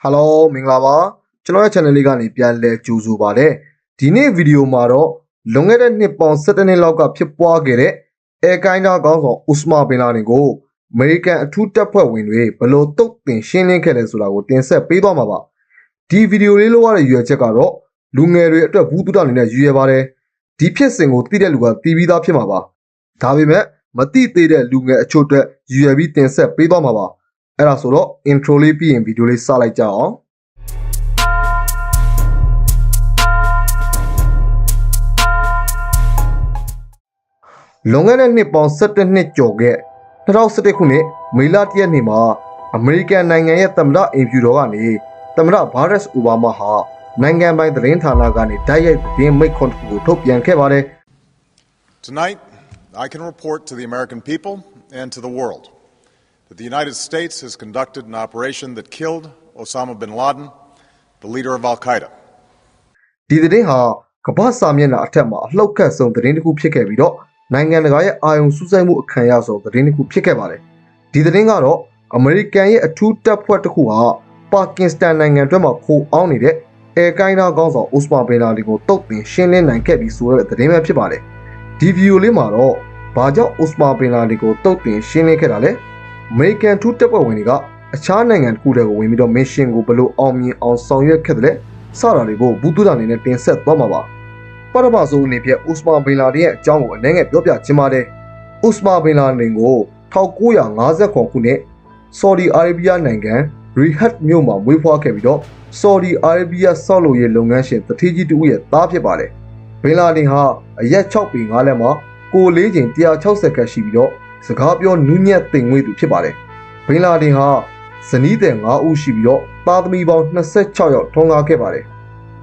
Hello မင်္ဂလာပါကျွန်တော်ရဲ့ channel လေးကနေပြန်လဲကြိုဆိုပါတယ်ဒီနေ့ဗီဒီယိုမှာတော့လွန်ခဲ့တဲ့နှစ်ပေါင်း17နှစ်လောက်ကဖြစ်ပွားခဲ့တဲ့အဲကိုင်းနာခေါင်းဆောင်ဥစမာဘင်လာဒင်ကိုအမေရိကန်အထူးတပ်ဖွဲ့ဝင်တွေဘယ်လိုတုတ်တင်ရှင်းလင်းခဲ့လဲဆိုတာကိုတင်ဆက်ပေးသွားမှာပါဒီဗီဒီယိုလေးလို့ရတဲ့ရွယ်ချက်ကတော့လူငယ်တွေအတွက်ဘူးတုဒအနေနဲ့ရည်ရွယ်ပါတယ်ဒီဖြစ်စဉ်ကိုသိတဲ့လူကသိပြီးသားဖြစ်မှာပါဒါပေမဲ့မသိသေးတဲ့လူငယ်အချို့အတွက်ရည်ရွယ်ပြီးတင်ဆက်ပေးသွားမှာပါအဲ့ဒါဆိုတော့ intro လေးပြီးရင်ဗီဒီယိုလေးစလိုက်ကြအောင်လွန်ခဲ့တဲ့နှစ်ပေါင်း17နှစ်ကျော်ခဲ့2017ခုနှစ်မေလ1ရက်နေ့မှာအမေရိကန်နိုင်ငံရဲ့သမ္မတအိမ်ဖြူတော်ကနေသမ္မတဘာရက်စ်အိုဘားမားဟာနိုင်ငံပိုင်သတင်းဌာနကနေတိုက်ရိုက်သတင်းမိန့်ခွန်းတစ်ခုကိုထုတ်ပြန်ခဲ့ပါတယ် Tonight, I can report to the American people and to the world that the United States has conducted an operation that killed Osama bin Laden, the leader of Al-Qaeda. ဒီသတင်းဟာကမ္ဘာစာမျက်နှာအထက်မှာအလှုပ်ခတ်ဆုံးသတင်းတစ်ခုဖြစ်ခဲ့ပြီးတော့နိုင်ငံတကာရဲ့အာရုံစူးစိုက်မှုအခမ်းအနားဆုံးသတင်းတစ်ခုဖြစ်ခဲ့ပါတယ်ဒီသတင်းကတော့အမေရိကန်ရဲ့အထူးတပ်ဖွဲ့တစ်ခုဟာပါကစ္စတန်နိုင်ငံအတွင်းမှာခိုးအောင်းနေတဲ့အဲကိုင်းနာခေါင်းဆောင်ဥစမာဘင်လာဒင်ကိုတုတ်တင်ရှင်းလင်းနိုင်ခဲ့ပြီးဆိုတဲ့သတင်းပဲဖြစ်ပါတယ်ဒီဗီဒီယိုလေးမှာတော့ဘာကြောင့်ဥစမာဘင်လာဒင်ကိုတုတ်တင်ရှင်းလင်းခဲ့တာလဲအမေရိကန်ထူးတပ်ဖွဲ့ဝင်တွေကအခြားနိုင်ငံတစ်ခုတည်းကိုဝင်ပြီးတော့မစ်ရှင်ကိုဘယ်လိုအောင်မြင်အောင်ဆောင်ရွက်ခဲ့တယ်စတာတွေကိုဘူးတုဒအနေနဲ့တင်ဆက်သွားမှာပါပထမဆုံးအနေဖြင့်ဥစမာဘင်လာဒင်ရဲ့အကြောင်းကိုအနည်းငယ်ပြောပြချင်ပါတယ်ဥစမာဘင်လာဒင်ကို1959ခုနှစ်ဆော်ဒီအာရေဗျနိုင်ငံရီဟတ်မြို့မှာမွေးဖွားခဲ့ပြီးတော့ဆော်ဒီအာရေဗျဆောက်လုပ်ရေးလုပ်ငန်းရှင်တထေးကြီးတူရဲ့သားဖြစ်ပါတယ်ဘင်လာဒင်ဟာအရက်6ပေ9လက်မှာကိုလေးချိန်160ခန့်ရှိပြီးတော့စကားပြောနူးညံ့သိမ်မွေ့သူဖြစ်ပါတယ်ဘင်လာဒင်ဟာဇနီးသည်9ဦးရှိပြီးတော့သားသမီးပေါင်း26ယောက်ထွန်းကားခဲ့ပါတယ်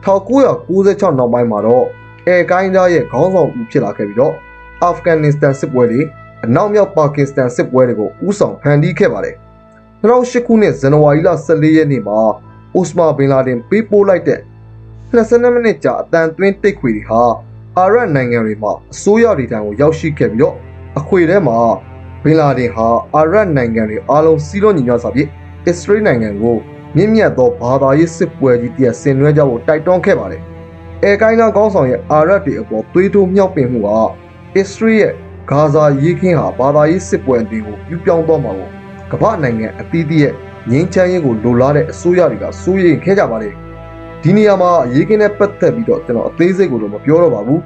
1996နောက်ပိုင်းမှာတော့အဲကိုင်းနာရဲ့ခေါင်းဆောင်ဦးဖြစ်လာခဲ့ပြီးတော့အာဖဂန်နစ္စတန်စစ်ပွဲတွေအနောက်မြောက်ပါကစ္စတန်စစ်ပွဲတွေကိုဦးဆောင်ဖန်တီးခဲ့ပါတယ်2008ခုနှစ်ဇန်နဝါရီလ14ရက်နေ့မှာဥစမာဘင်လာဒင်ပေးပို့လိုက်တဲ့22မိနစ်ကြာအတန်သွင်းတိတ်ခွေတွေဟာအာရပ်နိုင်ငံတွေမှာအစိုးရတွေထံကိုရောက်ရှိခဲ့ပြီးတော့အခွေထဲမှာဘင်လာဒင်ဟာအာရပ်နိုင်ငံတွေအားလုံးစီးလုံးညီညွတ်စွာဖြင့်အစ္စရေးနိုင်ငံကိုမြင့်မြတ်သောဘာသာရေးစစ်ပွဲကြီးတစ်ရပ်ဆင်နွှဲကြဖို့တိုက်တွန်းခဲ့ပါတယ်အဲကိုင်းနာခေါင်းဆောင်ရဲ့အာရပ်တွေအပေါ်သွေးထိုးမြောက်ပင်မှုဟာအစ္စရေးရဲ့ဂါဇာရေးခင်းဟာဘာသာရေးစစ်ပွဲအတင်းကိုပြပြောင်းသွားမှာကိုကမ္ဘာနိုင်ငံအသီးသီးရဲ့ငြိမ်းချမ်းရေးကိုလိုလားတဲ့အစိုးရတွေကစိုးရိမ်ခဲ့ကြပါတယ်ဒီနေရာမှာရေးခင်းနဲ့ပတ်သက်ပြီးတော့ကျွန်တော်အသေးစိတ်ကိုတော့မပြောတော့ပါဘူး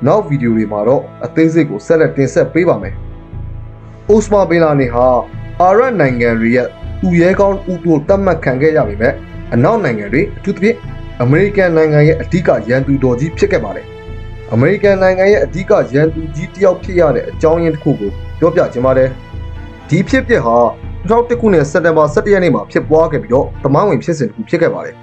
နောက်ဗီဒီယိုတွေမှာတော့အသေးစိတ်ကိုဆက်လက်တင်ဆက်ပေးပါမယ်ဥစမာဘင်လာဒင်ဟာအာရပ်နိုင်ငံတွေရဲ့သူရဲကောင်းဦးတို့တတ်မှတ်ခံခဲ့ရပေမဲ့အနောက်နိုင်ငံတွေအထူးသဖြင့်အမေရိကန်နိုင်ငံရဲ့အဓိကရန်သူတော်ကြီးဖြစ်ခဲ့ပါတယ်အမေရိကန်နိုင်ငံရဲ့အဓိကရန်သူကြီးတစ်ယောက်ဖြစ်ရတဲ့အကြောင်းရင်းတစ်ခုကိုပြောပြချင်ပါတယ်ဒီဖြစ်ပျက်ဟာ2001ခုနှစ်စက်တင်ဘာ17ရက်နေ့မှာဖြစ်ပွားခဲ့ပြီးတော့တမိုင်းဝင်ဖြစ်စဉ်တစ်ခုဖြစ်ခဲ့ပါတယ်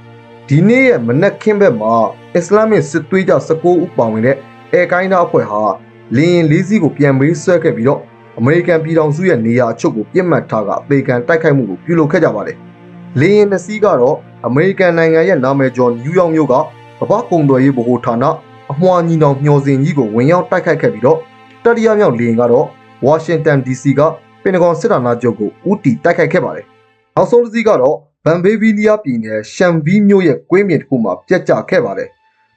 ဒီနေ့ရဲ့မနက်ခင်းဘက်မှာအစ္စလာမစ်စစ်သွေးကြ19ဦးပါဝင်တဲ့အဲကိုင်းနာအဖွဲ့ဟာလင်းရင်လေးစီးကိုပြန်ပေးဆွဲခဲ့ပြီးတော့အမေရိကန်ပြည်ထောင်စုရဲ့နေရာအချို့ကိုပြစ်မှတ်ထားကအသေးခံတိုက်ခိုက်မှုကိုပြုလုပ်ခဲ့ကြပါတယ်လင်းရင်နှစ်စီးကတော့အမေရိကန်နိုင်ငံရဲ့နာမည်ကျော်နယူးယောက်မြို့ကကမ္ဘာကုန်သွယ်ရေးဗဟိုဌာနအမွှာညီနောင်မျှော်စင်ကြီးကိုဝင်ရောက်တိုက်ခိုက်ခဲ့ပြီးတော့တတိယမြောက်လင်းကတော့ဝါရှင်တန် DC ကပင်တဂွန်စစ်ဌာနချုပ်ကိုဦးတည်တိုက်ခိုက်ခဲ့ပါတယ်နောက်ဆုံးတစ်စီးကတော့ဗန်ဘေးဗီးနီးယားပြည်နယ်ရှမ်ဗီးမြို့ရဲ့ကွင်းပြင်တစ်ခုမှာပြတ်ကျခဲ့ပါတယ်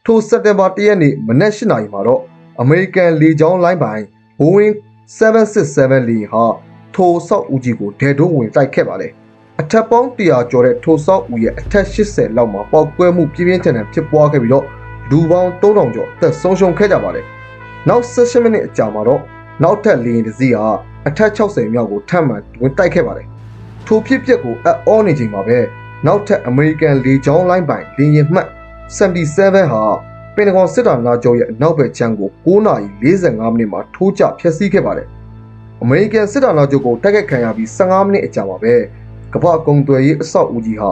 ထိုစက်တင်ဘာ1ရက်နေ့မနက်8:00 နာရီမှာတော့အမေရိကန်လေကြောင်းလိုင်းပိုင် Boeing 767 လေဟာထိုဆောက်ဦးကြီးကိုဒဲဒုံးဝင်တိုက်ခဲ့ပါတယ်အထက်ပေါင်း100ကျော်တဲ့ထိုဆောက်ဦးရဲ့အထက်80လောက်မှာပေါက်ကွဲမှုပြင်းပြင်းထန်ထန်ဖြစ်ပွားခဲ့ပြီးတော့လူပေါင်း3000ကျော်အသက်ဆုံးရှုံးခဲ့ကြပါတယ်နောက်18မိနစ်အကြာမှာတော့နောက်ထပ်လေယာဉ်တစ်စီးဟာအထက်60မြောက်ကိုထပ်မံဝင်တိုက်ခဲ့ပါတယ်ထိုဖြစ်ပျက်ကိုအောနေချိန်မှာပဲနောက်ထပ်အမေရိကန်လေကြောင်းလိုင်းပိုင်လေယာဉ်မှတ်77ဟာပင်တဂွန်စစ်ဌာနချုပ်ရဲ့အနောက်ဘက်ခြမ်းကို9:45မိနစ်မှာထိုးကျဖျက်ဆီးခဲ့ပါတယ်အမေရိကန်စစ်ဌာနချုပ်ကိုတိုက်ခိုက်ခံရပြီး15မိနစ်အကြာမှာပဲကမ္ဘာကုန်သွယ်ရေးအဆောက်အဦကြီးဟာ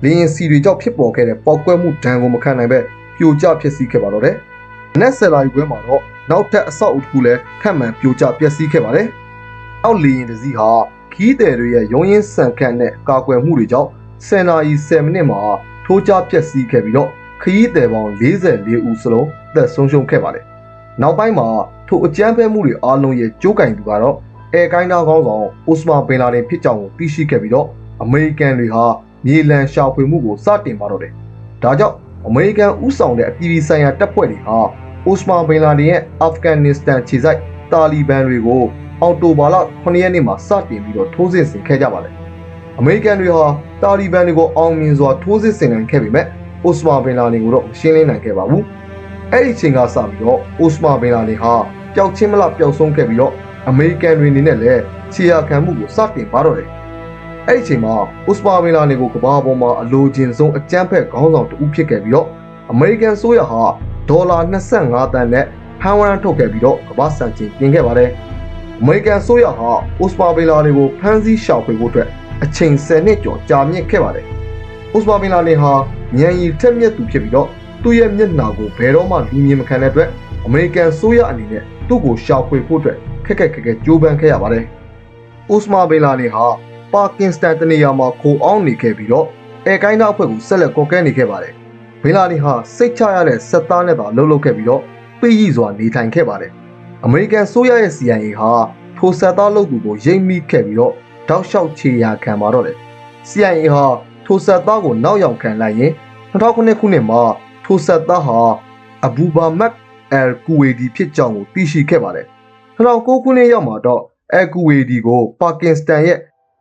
လေယာဉ်စီတွေကြောင့်ဖြစ်ပေါ်ခဲ့တဲ့ပေါက်ကွဲမှုဒဏ်ကိုမခံနိုင်ပဲပြိုကျဖျက်ဆီးခဲ့ပါတော့တယ်။နက်ဆယ်လာရီခွဲမှာတော့နောက်ထပ်အဆောက်အဦတစ်ခုလည်းထပ်မံပြိုကျပျက်စီးခဲ့ပါတယ်။အောက်လေယာဉ်တစ်စီးဟာခီးသည်တွေရဲ့ရုံးရင်းဆန်ခတ်နဲ့ကာကွယ်မှုတွေကြောင့်10 နာရီ 10 မိနစ်မှာထိုးကျပျက်စီးခဲ့ပြီးတော့ခရီးသည်ပေါင်း44ဦးစလုံးသက်ဆုံးရှုံးခဲ့ပါတယ်။နောက်ပိုင်းမှာထိုအကြမ်းဖက်မှုတွေအားလုံးရဲ့ကြိုးကင်သူကတော့အဲကိုင်းနာခေါင်းဆောင်ဥစမာဘင်လာဒင်ဖြစ်ကြောင်းကိုသိရှိခဲ့ပြီးတော့အမေရိကန်တွေဟာ မြေလံရှာဖွေမှုကိုစတင်ပါတော့တယ်။ဒါကြောင့်အမေရိကန်ဥဆောင်တဲ့အပြည်ပြည်ဆိုင်ရာတပ်ဖွဲ့တွေဟာအိုစမန်ဘင်လာဒင်ရဲ့အာဖဂန်နစ္စတန်ခြေစိုက်တာလီဘန်တွေကိုအော်တိုဘာလ9ရက်နေ့မှာစတင်ပြီးတော့ထိုးစစ်ဆင်ခဲ့ကြပါတယ်။အမေရိကန်တွေဟာတာလီဘန်တွေကိုအောင်မြင်စွာထိုးစစ်ဆင်နိုင်ခဲ့ပေမဲ့အိုစမန်ဘင်လာဒင်ကိုတော့မရှင်းလင်းနိုင်ခဲ့ပါဘူး။အဲ့ဒီချိန်ကစပြီးတော့အိုစမန်ဘင်လာဒင်ဟာပျောက်ချင်းမလားပျောက်ဆုံးခဲ့ပြီးတော့အမေရိကန်တွေအနေနဲ့လည်းခြေရာခံမှုကိုစတင်ပါတော့တယ်။အဲ့ဒီချိန်မှာအိုစမန်ဘင်လာဒင်ကိုကမ္ဘာပေါ်မှာအလိုချင်ဆုံးအကြမ်းဖက်ခေါင်းဆောင်တဦးဖြစ်ခဲ့ပြီးတော့အမေရိကန်ဆိုရဟာဒေါ်လာ25တန်းနဲ့ဖမ်းဝရမ်းထုတ်ခဲ့ပြီးတော့ကမ္ဘာစံချိန်တင်ခဲ့ပါတယ်။အမေရိကန်ဆိုရဟာအိုစမန်ဘင်လာဒင်ကိုဖမ်းဆီးရှာဖွေဖို့အတွက်အချိန်10နှစ်ကျော်ကြာမြင့်ခဲ့ပါတယ်။အိုစမန်ဘင်လာဒင်ဟာဉာဏ်ရည်ထက်မြက်သူဖြစ်ပြီးတော့သူ့ရဲ့မျက်နှာကိုဘယ်တော့မှလူမြင်မခံတဲ့အတွက်အမေရိကန်ဆိုရအနေနဲ့သူ့ကိုရှာဖွေဖို့အတွက်ခက်ခက်ကြိုးပမ်းခဲ့ရပါတယ်။အိုစမန်ဘင်လာဒင်ဟာပါကင်စတန်တနေရာမှာခိုအောင်နေခဲ့ပြီးတော့အဲကိုင်းသားအဖွဲ့ကိုဆက်လက်ကော်ကဲနေခဲ့ပါတယ်။ဘင်လာဒင်ဟာစိတ်ချရတဲ့စစ်သားနဲ့သာလှုပ်လှုပ်ခဲ့ပြီးတော့ပြည်ရည်စွာနေထိုင်ခဲ့ပါတယ်။အမေရိကန်ဆိုရရဲ့ CIA ဟာထိုစစ်သားလုပ်သူကိုရိပ်မိခဲ့ပြီးတော့တောက်လျှောက်ခြေရာခံပါတော့တယ်။ CIA ဟာထိုစစ်သားကိုနောက်ရောက်ခံလိုက်ရင်2009ခုနှစ်မှာထိုစစ်သားဟာအဘူဘာမက်အယ်ကူဝေဒီဖြစ်ကြောင်းကိုသိရှိခဲ့ပါတယ်။2009ခုနှစ်ရောက်မှာတော့အယ်ကူဝေဒီကိုပါကင်စတန်ရဲ့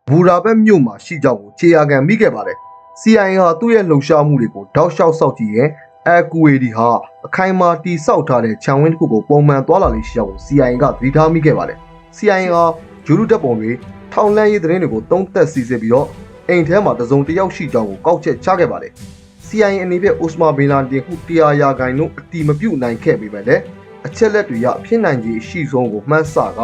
ဘူရာဘက်မြို့မှာရှိကြောင်းကိုခြေရာခံမိခဲ့ပါတယ်။ CIA ဟာသူ့ရဲ့လှုပ်ရှားမှုတွေကိုတောက်လျှောက်စောင့်ကြည့်ရင်အယ်ကူဝေဒီဟာအခိုင်အမာတီဆောက်ထားတဲ့ခြံဝင်းတစ်ခုကိုပုံမှန်သွားလာလေးရှိကြောင်းကို CIA ကသတိထားမိခဲ့ပါတယ်။ CIA ဟာဂျူလူတပ်ပုံတွေထောင်လန့်ရေးသတင်းတွေကိုတုံးသက်စီစစ်ပြီးတော့အိမ်ထဲမှာတစုံတစ်ယောက်ရှိကြောင်းကိုကောက်ချက်ချခဲ့ပါတယ်။ CIA အနေနဲ့အိုစမာဘင်လာဒင်ဟု100ရာခိုင်နှုန်းအတိမပြုတ်နိုင်ခဲ့ပေမဲ့လည်းအချက်လက်တွေရဖြစ်နိုင်ခြေအရှိဆုံးကိုမှန်းဆကအ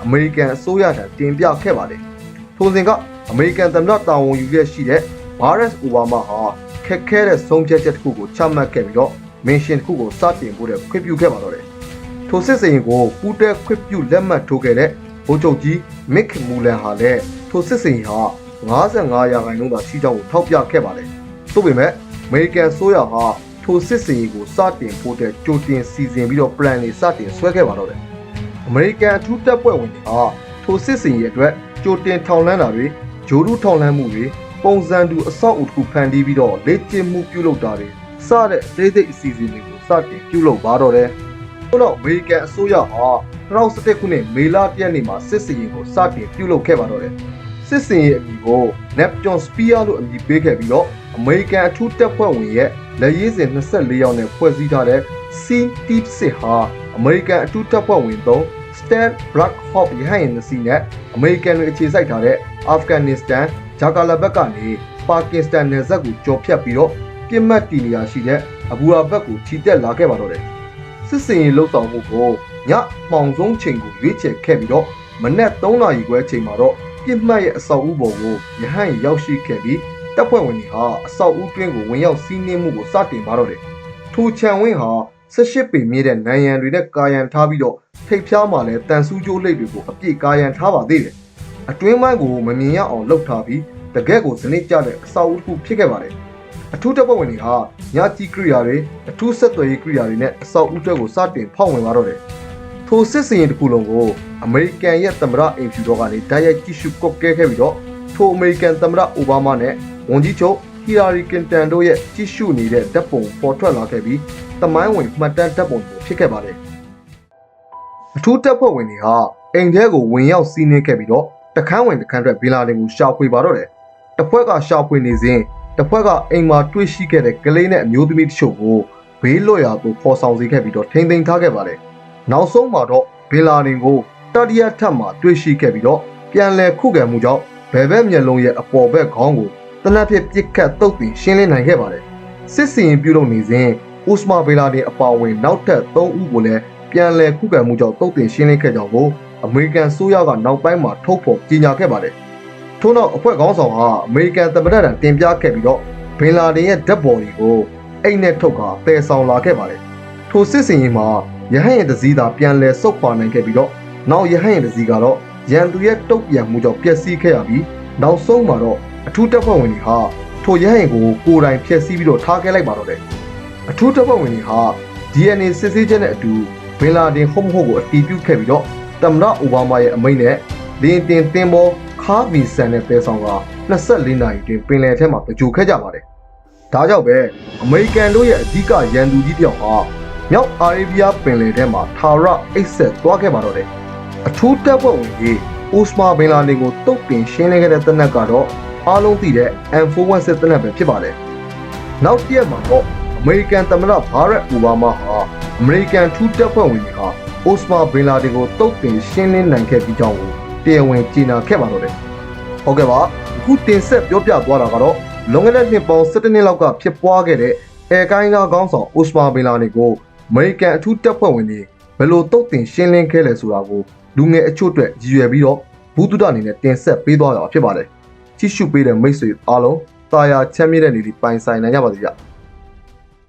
မေရိကန်အစိုးရထံတင်ပြခဲ့ပါတယ်။ထိုစဉ်ကအမေရိကန်သမ္မတတာဝန်ယူရရှိတဲ့ဘာရက်အိုဘားမားဟာခက်ခဲတဲ့ဆုံးဖြတ်ချက်တစ်ခုကိုချမှတ်ခဲ့ပြီးတော့မင်ရှင်တစ်ခုကိုစတင်ဖို့ခွင့်ပြုခဲ့ပါတော့တယ်။ထိုစစ်စင်ကိုပူးတက်ခွင့်ပြုလက်မှတ်ထိုးခဲ့တဲ့ဗိုလ်ချုပ်ကြီးမစ်မူလန်ဟာလည်းထိုစစ်စင်ဟာ55ရာခိုင်နှုန်းသာရှိကြောင်းကိုထောက်ပြခဲ့ပါတယ်။သို့ပေမဲ့အမေရိကန်ဆိုရဟာထိုစစ်စင်ကိုစတင်ဖို့တဲ့ကြိုတင်စီစဉ်ပြီးတော့ plan တွေစတင်ဆွဲခဲ့ပါတော့တယ်။အမေရိကန်အထူးတပ်ဖွဲ့ဝင်တွေဟာထိုစစ်စင်ရဲ့အတွက်ကြိုတင်ထောင်လှမ်းတာတွေဂျိုးဒူးထောင်လှမ်းမှုတွေပုံစံတူအဆောက်အဦတစ်ခုဖန်တီးပြီးတော့လေ့ကျင့်မှုပြုလုပ်တာတွေစတဲ့အသေးစိတ်အစီအစဉ်တွေကိုစတင်ပြုလုပ်ပါတော့တယ်။ထို့နောက်အမေရိကန်အစိုးရဟာ2017ခုနှစ်မေလ1ရက်နေ့မှာစစ်စင်ကိုစတင်ပြုလုပ်ခဲ့ပါတော့တယ်။စစ်စင်ရဲ့အမည်ကို Neptune Spear လို့အမည်ပေးခဲ့ပြီးတော့အမေရိကန်အထူးတပ်ဖွဲ့ဝင်ရဲ့လက်ရေးစဉ်24ယောက်နဲ့ဖွဲ့စည်းထားတဲ့ Sea Deep စစ်ဟာအမေရိကန်အထူးတပ်ဖွဲ့ဝင်3 Stan Black Hawk ရဟတ်ယာဉ်2စီးနဲ့အမေရိကန်တွေအခြေစိုက်ထားတဲ့အာဖဂန်နစ္စတန်ဂျာကာလာဘက်ကနေပါကစ္စတန်နယ်စပ်ကိုကျော်ဖြတ်ပြီးတော့ပြစ်မှတ်တီနေရာရှိတဲ့အဘူရာဘက်ကိုခြိတက်လာခဲ့ပါတော့တယ်။စစ်စင်ရေးလှုပ်ဆောင်မှုကိုညမှောင်ဆုံးချိန်ကိုရွေးချယ်ခဲ့ပြီးတော့မနက်3နာရီခွဲချိန်မှာတော့ပြစ်မှတ်ရဲ့အဆောက်အဦပေါ်ကိုရဟတ်ရောက်ရှိခဲ့ပြီးတပ်ဖွဲ့ဝင်တွေဟာအဆောက်အဦတွင်းကိုဝင်ရောက်စီးနင်းမှုကိုစတင်ပါတော့တယ်။ထိုခြံဝင်းဟာ18ပေမြင့်တဲ့နံရံတွေနဲ့ကာရန်ထားပြီးတော့ထိပ်ဖျားမှာလည်းတန်ဆူးကြိုးလိပ်တွေကိုအပြည့်ကာရန်ထားပါသေးတယ်။အတွင်းပိုင်းကိုမမြင်ရအောင်လှုပ်ထားပြီးတကယ့်ကိုစနစ်ကျတဲ့အဆောက်အဦတစ်ခုဖြစ်ခဲ့ပါတယ်။အထူးတပ်ဖွဲ့ဝင်တွေဟာညကြီးကိရိယာတွေအထူးဆက်သွယ်ရေးကိရိယာတွေနဲ့အဆောက်အဦတွေကိုစတင်ဖောက်ဝင်လာတော့တယ်။ထိုစစ်စင်ရေးတစ်ခုလုံးကိုအမေရိကန်ရဲ့သမ္မတအင်ဖြူတော်ကနေတိုက်ရိုက်ကြည့်ရှုကွပ်ကဲခဲ့ပြီးတော့ထိုအမေရိကန်သမ္မတအိုဘားမားနဲ့ဝန်ကြီးချုပ်ဟီလာရီကလင်တန်တို့ရဲ့ကြည့်ရှုနေတဲ့ဓာတ်ပုံပေါ်ထွက်လာခဲ့ပြီးတမိုင်းဝင်မှတ်တမ်းဓာတ်ပုံတွေဖြစ်ခဲ့ပါတယ်။အထူးတပ်ဖွဲ့ဝင်တွေဟာအိမ်ထဲကိုဝင်ရောက်စီးနင်းခဲ့ပြီးတော့တခန်းဝင်တခန်းအတွက်ဘင်လာဒင်ကိုရှာဖွေပါတော့တယ်။တစ်ဖွဲ့ကရှာဖွေနေစဉ်တစ်ဖွဲ့ကအိမ်မှာတွေ့ရှိခဲ့တဲ့ကလေးနဲ့အမျိုးသမီးတချို့ကိုဘေးလွတ်ရာသို့ခေါ်ဆောင်စေခဲ့ပြီးတော့ထိန်းသိမ်းထားခဲ့ပါတယ်။နောက်ဆုံးမှာတော့ဘင်လာဒင်ကိုတတိယထပ်မှာတွေ့ရှိခဲ့ပြီးတော့ပြန်လည်ခုခံမှုကြောင့်ဘယ်ဘက်မျက်လုံးရဲ့အပေါ်ဘက်ခေါင်းကိုတနက်ဖြစ်ပစ်ခတ်တုတ်တင်ရှင်းလင်းနိုင်ခဲ့ပါတယ်။စစ်စင်ပြုလုပ်နေစဉ်အိုစမာဘင်လာဒင်အပါအဝင်နောက်ထပ်3ဦးကိုလည်းပြန်လည်ခုခံမှုကြောင့်တုတ်တင်ရှင်းလင်းခဲ့ကြောင်းကိုအမေရိကန်ဆိုရကနောက်ပိုင်းမှာထုတ်ဖော်ကြေညာခဲ့ပါတယ်။ထို့နောက်အဖွဲ့ခေါင်းဆောင်ဟာအမေရိကန်သမ္မတထံတင်ပြခဲ့ပြီးတော့ဘင်လာဒင်ရဲ့ဓာတ်ပေါ်တွေကိုအိတ်နဲ့ထုတ်ကာတည်ဆောင်လာခဲ့ပါတယ်။ထိုစစ်စင်ရေးမှာရဟတ်ယာဉ်တစ်စီးသာပြန်လည်ဆုတ်ခွာနိုင်ခဲ့ပြီးတော့နောက်ရဟတ်ယာဉ်တစ်စီးကတော့ရန်သူရဲ့တုတ်ပြန်မှုကြောင့်ပျက်စီးခဲ့ရပြီးနောက်ဆုံးမှာတော့အထူးတပ်ဖွဲ့ဝင်တွေဟာထိုရဟတ်ယာဉ်ကိုကိုယ်တိုင်ဖျက်ဆီးပြီးတော့ထားခဲ့လိုက်ပါတော့တယ်။အထူးတပ်ဖွဲ့ဝင်တွေဟာ DNA စစ်ဆေးချက်နဲ့အတူဘင်လာဒင်ဟုတ်မဟုတ်ကိုအတည်ပြုခဲ့ပြီးတော့သမ္မတအိုဘားမားရဲ့အမိန့်နဲ့လင်းတင်သင်္ဘောခါဗီဆန်နဲ့တဲဆောင်က 24နာရီတွင်ပင်လယ်ထဲမှာပကြိုခဲ့ကြပါတယ်။ဒါကြောင့်ပဲအမေရိကန်တို့ရဲ့အဓိကရန်သူကြီးတစ်ယောက်ဟာမြောက်အာရေဗျပင်လယ်ထဲမှာထာဝရအိတ်ဆက်သွားခဲ့ပါတော့တယ်။အထူးတပ်ဖွဲ့ဝင်ကြီးအိုစမာဘင်လာဒင်ကိုတုတ်တင်ရှင်းလင်းခဲ့တဲ့တပ်နက်ကတော့အားလုံးသိတဲ့ M416 တပ်နက်ပဲဖြစ်ပါတယ်။နောက်တစ်ရက်မှာတော့အမေရိကန်သမ္မတဘာရက်အိုဘားမားဟာအမေရိကန်ထူးတပ်ဖွဲ့ဝင်တွေဟာအိုစမာဘင်လာဒင်ကိုတုတ်တင်ရှင်းလင်းနိုင်ခဲ့ပြီးကြောင်းကိုတရားဝင်ကြေညာခဲ့ပါတော့တယ်။ဟုတ်ကဲ့ပါအခုတင်ဆက်ပြောပြသွားတာကတော့လွန်ခဲ့တဲ့နှစ်ပေါင်း17နှစ်လောက်ကဖြစ်ပွားခဲ့တဲ့အဲကိုင်းကားခေါင်းဆောင်အိုစမာဘင်လာဒင်ကိုအမေရိကန်အထူးတပ်ဖွဲ့ဝင်တွေဘယ်လိုတုတ်တင်ရှင်းလင်းခဲ့လဲဆိုတာကိုလူငယ်အချို့အတွက်ရည်ရွယ်ပြီးတော့ဘူးတုဒအနေနဲ့တင်ဆက်ပေးသွားတာဖြစ်ပါတယ်။ကြည့်ရှုပေးတဲ့မိတ်ဆွေအားလုံးတာယာချမ်းမြေ့တဲ့နေလေးပိုင်ဆိုင်နိုင်ကြပါစေဗျ။